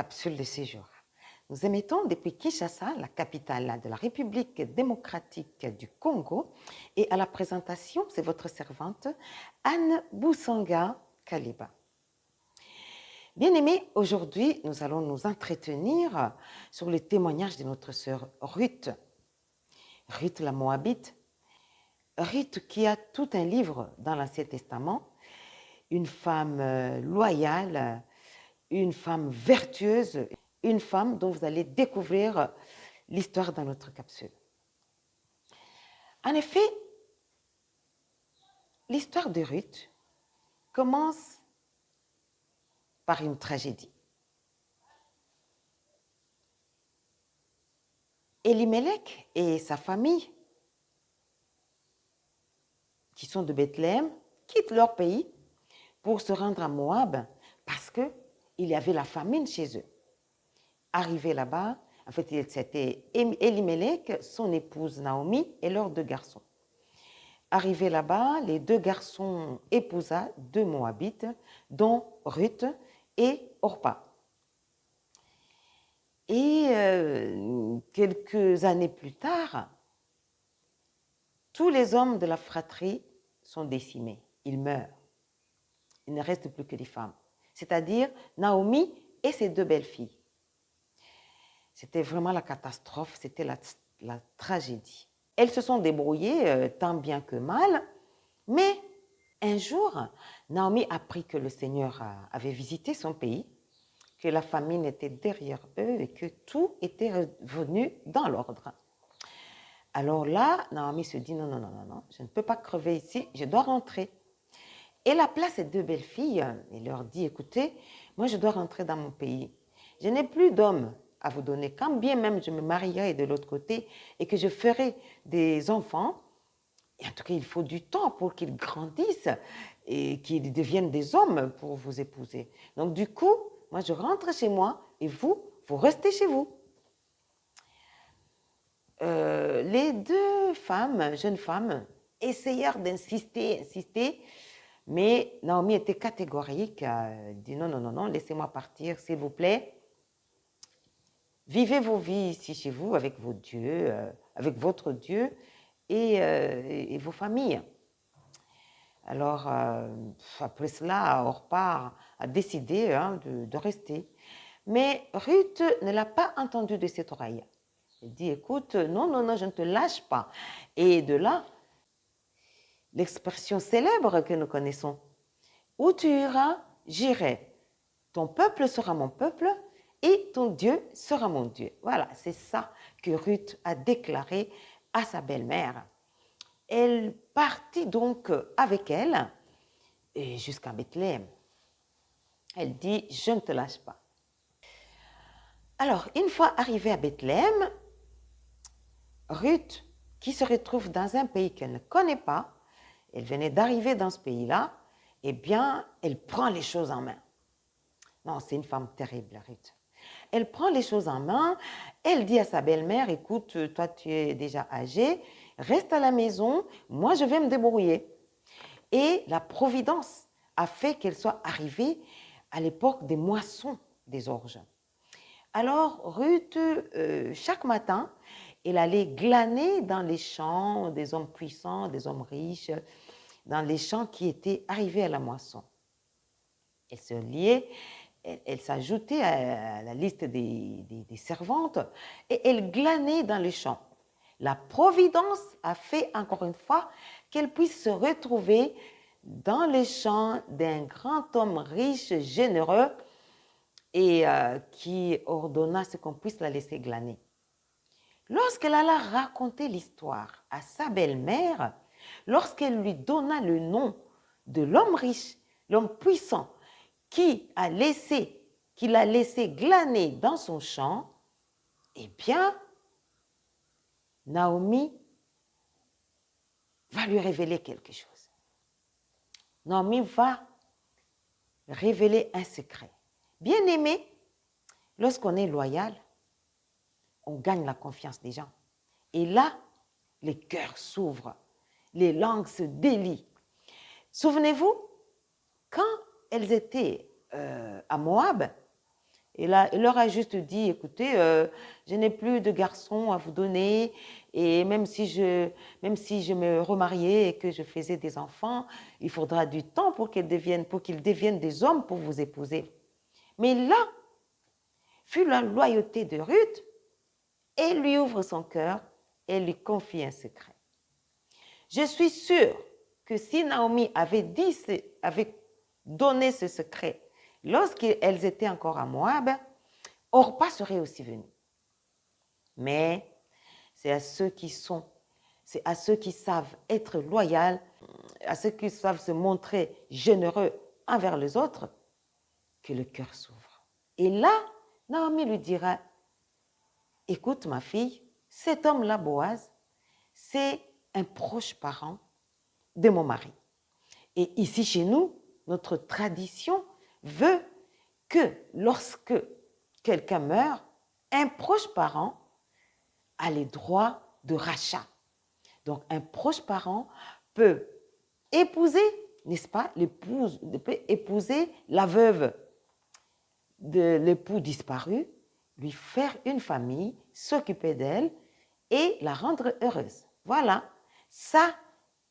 capsule de ce jour. Nous émettons depuis Kinshasa, la capitale de la République démocratique du Congo, et à la présentation, c'est votre servante Anne Boussanga Kaliba. Bien-aimés, aujourd'hui, nous allons nous entretenir sur le témoignage de notre sœur Ruth. Ruth la Moabite. Ruth qui a tout un livre dans l'Ancien Testament, une femme loyale, une femme vertueuse, une femme dont vous allez découvrir l'histoire dans notre capsule. En effet, l'histoire de Ruth commence par une tragédie. Elimelech et sa famille, qui sont de Bethléem, quittent leur pays pour se rendre à Moab parce qu'il y avait la famine chez eux. Arrivé là-bas, en fait, c'était Elimelech, son épouse Naomi et leurs 2 garçons. Arrivés là-bas, les 2 garçons épousa 2 Moabites, dont Ruth et Orpa. Et quelques années plus tard, tous les hommes de la fratrie sont décimés, ils meurent. Il ne reste plus que des femmes, c'est-à-dire Naomi et ses 2 belles-filles. C'était vraiment la catastrophe, c'était la tragédie. Elles se sont débrouillées tant bien que mal, mais un jour, Naomi apprit que le Seigneur avait visité son pays, que la famine était derrière eux et que tout était revenu dans l'ordre. Alors là, Naomi se dit non, je ne peux pas crever ici, je dois rentrer. Elle appela ses 2 belles-filles et leur dit, écoutez, moi je dois rentrer dans mon pays. Je n'ai plus d'hommes à vous donner, quand bien même je me marierai de l'autre côté et que je ferai des enfants. Et en tout cas, il faut du temps pour qu'ils grandissent et qu'ils deviennent des hommes pour vous épouser. Donc du coup, moi je rentre chez moi et vous restez chez vous. Les 2 femmes, jeunes femmes, essayèrent d'insister, mais Naomi était catégorique. Elle dit non, laissez-moi partir, s'il vous plaît. Vivez vos vies ici chez vous avec vos dieux, avec votre Dieu et vos familles. Alors, après cela, Orpa a décidé de rester. Mais Ruth ne l'a pas entendu de cette oreille. Elle dit, écoute, non, je ne te lâche pas. Et de là, l'expression célèbre que nous connaissons, où tu iras, j'irai. Ton peuple sera mon peuple et ton Dieu sera mon Dieu. Voilà, c'est ça que Ruth a déclaré à sa belle-mère. Elle partit donc avec elle jusqu'à Bethléem. Elle dit, je ne te lâche pas. Alors, une fois arrivée à Bethléem, Ruth, qui se retrouve dans un pays qu'elle ne connaît pas, elle venait d'arriver dans ce pays-là, eh bien, elle prend les choses en main. Non, c'est une femme terrible, Ruth. Elle prend les choses en main, elle dit à sa belle-mère, écoute, toi tu es déjà âgée, reste à la maison, moi je vais me débrouiller. Et la providence a fait qu'elle soit arrivée à l'époque des moissons des orges. Alors Ruth, chaque matin, elle allait glaner dans les champs des hommes puissants, des hommes riches, dans les champs qui étaient arrivés à la moisson. Elle se liait, elle s'ajoutait à la liste des servantes et elle glanait dans les champs. La providence a fait encore une fois qu'elle puisse se retrouver dans les champs d'un grand homme riche, généreux et qui ordonna ce qu'on puisse la laisser glaner. Lorsqu'elle alla raconter l'histoire à sa belle-mère, lorsqu'elle lui donna le nom de l'homme riche, l'homme puissant, qui l'a laissé glaner dans son champ, eh bien, Naomi va lui révéler quelque chose. Naomi va révéler un secret. Bien-aimé, lorsqu'on est loyal, on gagne la confiance des gens. Et là, les cœurs s'ouvrent, les langues se délient. Souvenez-vous, quand elles étaient à Moab, Et là, il leur a juste dit, écoutez, je n'ai plus de garçons à vous donner, et même si je me remariais et que je faisais des enfants, il faudra du temps pour qu'ils deviennent des hommes pour vous épouser. Mais là, fut la loyauté de Ruth, et lui ouvre son cœur et lui confie un secret. Je suis sûre que si Naomi avait donné ce secret lorsqu'elles étaient encore à Moab, Orpa serait aussi venue. Mais c'est à ceux qui savent être loyaux, à ceux qui savent se montrer généreux envers les autres, que le cœur s'ouvre. Et là, Naomi lui dira, écoute ma fille, cet homme-là, Boaz, c'est un proche parent de mon mari. Et ici chez nous, notre tradition veut que lorsque quelqu'un meurt, un proche parent a les droits de rachat. Donc un proche parent peut épouser, n'est-ce pas, peut épouser la veuve de l'époux disparu, lui faire une famille, s'occuper d'elle et la rendre heureuse. Voilà, ça,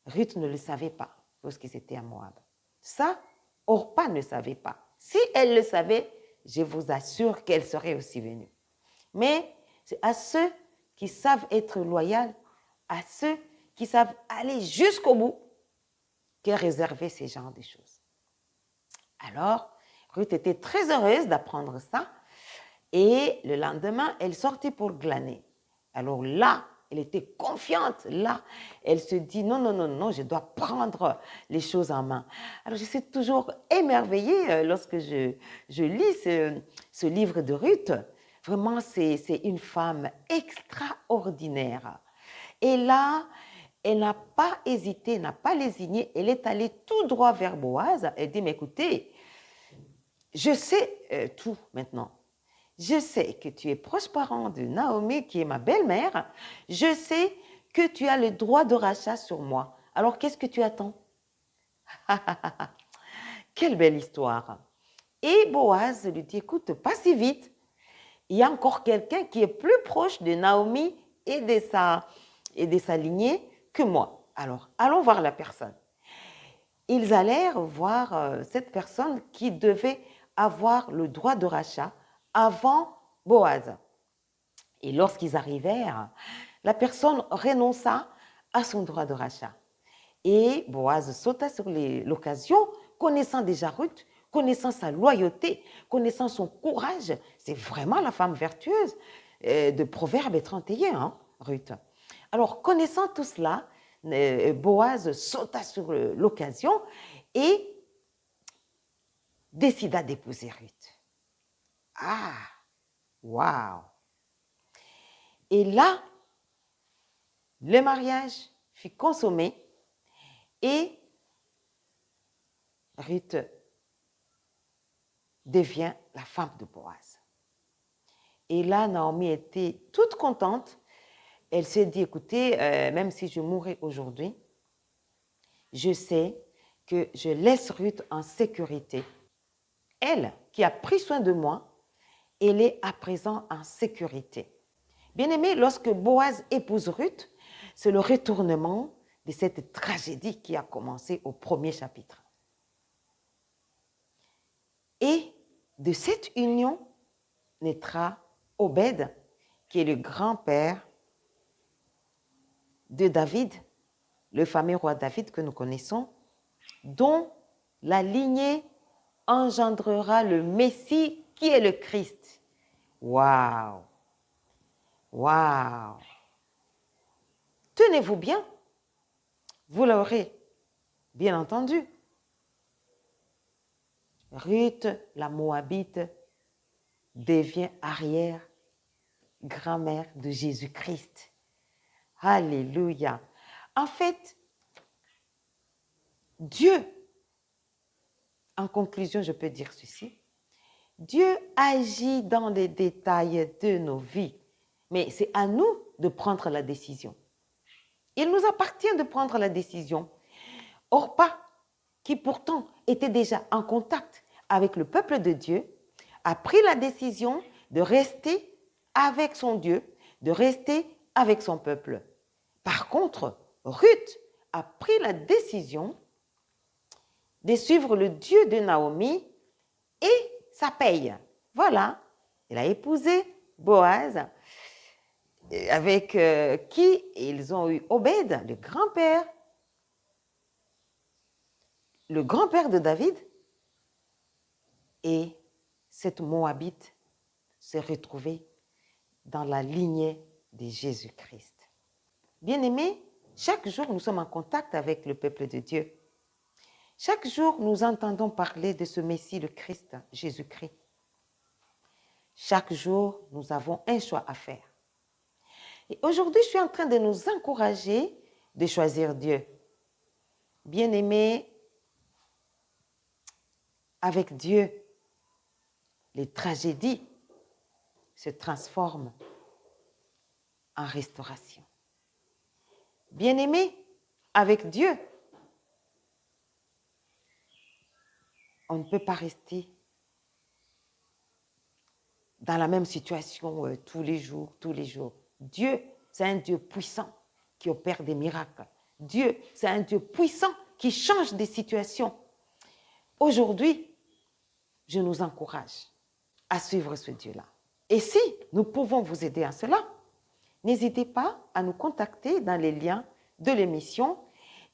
Ruth ne le savait pas lorsqu'ils étaient à Moab. Ça, Orpa ne savait pas. Si elle le savait, je vous assure qu'elle serait aussi venue. Mais c'est à ceux qui savent être loyaux, à ceux qui savent aller jusqu'au bout, qu'est réservé ces genres de choses. Alors, Ruth était très heureuse d'apprendre ça et le lendemain, elle sortait pour glaner. Alors là, elle était confiante. Là, elle se dit non, non, non, non, je dois prendre les choses en main. Alors, je suis toujours émerveillée lorsque je lis ce livre de Ruth. Vraiment, c'est une femme extraordinaire. Et là, elle n'a pas hésité, n'a pas lésigné. Elle est allée tout droit vers Boaz. Elle dit, mais écoutez, je sais tout maintenant. Je sais que tu es proche parent de Naomi, qui est ma belle-mère. Je sais que tu as le droit de rachat sur moi. Alors, qu'est-ce que tu attends? Quelle belle histoire. Et Boaz lui dit, écoute, pas si vite. Il y a encore quelqu'un qui est plus proche de Naomi et de sa lignée que moi. Alors, allons voir la personne. Ils allèrent voir cette personne qui devait avoir le droit de rachat avant Boaz. Et lorsqu'ils arrivèrent, la personne renonça à son droit de rachat. Et Boaz sauta sur l'occasion, connaissant déjà Ruth, connaissant sa loyauté, connaissant son courage. C'est vraiment la femme vertueuse de Proverbe 31, hein, Ruth. Alors, connaissant tout cela, Boaz sauta sur l'occasion et décida d'épouser Ruth. Ah, waouh! Et là, le mariage fut consommé et Ruth devient la femme de Boaz. Et là, Naomi était toute contente. Elle s'est dit, écoutez, même si je mourrais aujourd'hui, je sais que je laisse Ruth en sécurité. Elle, qui a pris soin de moi, elle est à présent en sécurité. Bien-aimé, lorsque Boaz épouse Ruth, c'est le retournement de cette tragédie qui a commencé au premier chapitre. Et de cette union naîtra Obed, qui est le grand-père de David, le fameux roi David que nous connaissons, dont la lignée engendrera le Messie qui est le Christ. Waouh! Waouh! Tenez-vous bien, vous l'aurez bien entendu. Ruth, la Moabite, devient arrière-grand-mère de Jésus-Christ. Alléluia. En fait, Dieu, en conclusion, je peux dire ceci, Dieu agit dans les détails de nos vies, mais c'est à nous de prendre la décision. Il nous appartient de prendre la décision. Orpa, qui pourtant était déjà en contact avec le peuple de Dieu, a pris la décision de rester avec son Dieu, de rester avec son peuple. Par contre, Ruth a pris la décision de suivre le Dieu de Naomi et sa paye. Voilà, elle a épousé Boaz, avec qui ils ont eu Obed, le grand-père de David, et cette Moabite s'est retrouvée dans la lignée de Jésus-Christ. Bien-aimés, chaque jour nous sommes en contact avec le peuple de Dieu. Chaque jour nous entendons parler de ce Messie, le Christ, Jésus-Christ. Chaque jour nous avons un choix à faire. Et aujourd'hui, je suis en train de nous encourager de choisir Dieu. Bien-aimés, avec Dieu, les tragédies se transforment en restauration. Bien-aimés, avec Dieu, on ne peut pas rester dans la même situation tous les jours. Dieu, c'est un Dieu puissant qui opère des miracles. Dieu, c'est un Dieu puissant qui change des situations. Aujourd'hui, je nous encourage à suivre ce Dieu-là. Et si nous pouvons vous aider à cela, n'hésitez pas à nous contacter dans les liens de l'émission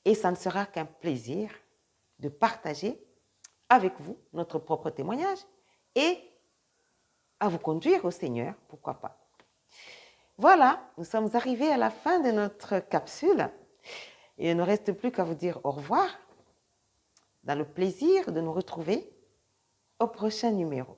et ça ne sera qu'un plaisir de partager avec vous notre propre témoignage et à vous conduire au Seigneur, pourquoi pas. Voilà, nous sommes arrivés à la fin de notre capsule et il ne reste plus qu'à vous dire au revoir dans le plaisir de nous retrouver au prochain numéro.